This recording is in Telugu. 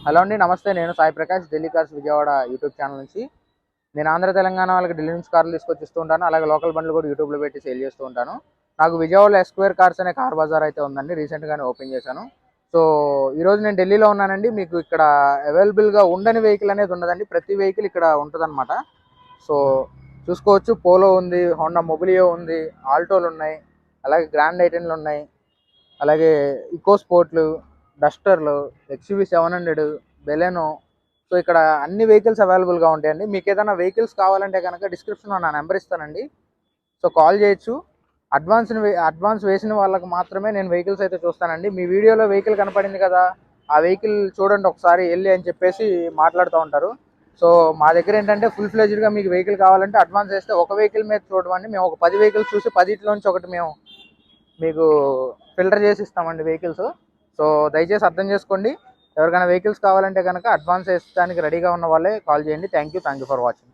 హలో అండి, నమస్తే. నేను Sai Prakash, Delhi cars Vijayawada YouTube channel నుంచి. నేను ఆంధ్ర తెలంగాణ వాళ్ళకి ఢిల్లీ నుంచి కార్లు తీసుకొచ్చిస్తూ ఉంటాను. అలాగే లోకల్ బండ్లు కూడా యూట్యూబ్లో పెట్టి సేల్ చేస్తూ ఉంటాను. నాకు విజయవాడలో ఎస్క్వేర్ కార్స్ అనే కార్ బజార్ అయితే ఉందండి, రీసెంట్గానే ఓపెన్ చేశాను. సో ఈరోజు నేను ఢిల్లీలో ఉన్నానండి. మీకు ఇక్కడ అవైలబుల్గా ఉండని వెహికల్ అనేది ఉండదండి, ప్రతి వెహికల్ ఇక్కడ ఉంటుందన్నమాట. సో చూసుకోవచ్చు, పోలో ఉంది, హోండా మొబిలియో ఉంది, ఆల్టోలు ఉన్నాయి, అలాగే గ్రాండ్ ఐటెన్లు ఉన్నాయి, అలాగే ఇకో స్పోర్ట్లు, డస్టర్లు, ఎక్స్యూవీ 700, బెలెనో. సో ఇక్కడ అన్ని వెహికల్స్ అవైలబుల్గా ఉంటాయండి. మీకు ఏదైనా వెహికల్స్ కావాలంటే కనుక డిస్క్రిప్షన్లో నా నెంబర్ ఇస్తానండి, సో కాల్ చేయొచ్చు. అడ్వాన్స్ వేసిన వాళ్ళకి మాత్రమే నేను వెహికల్స్ అయితే చూస్తానండి. మీ వీడియోలో వెహికల్ కనపడింది కదా, ఆ వెహికల్ చూడండి ఒకసారి వెళ్ళి అని చెప్పేసి మాట్లాడుతూ ఉంటారు. సో మా దగ్గర ఏంటంటే ఫుల్ ఫ్లెజ్డ్గా మీకు వెహికల్ కావాలంటే అడ్వాన్స్ వేస్తే ఒక వెహికల్ మీద చూడమండి, మేము ఒక 10 వెహికల్స్ చూసి 10 ఒకటి మేము మీకు ఫిల్టర్ చేసి ఇస్తామండి వెహికల్స్. సో దయచేసి అర్థం చేసుకోండి. ఎవరికైనా వెహికల్స్ కావాలంటే కనుక అడ్వాన్స్ వేయడానికి రెడీగా ఉన్న వాళ్ళే కాల్ చేయండి. Thank you for watching.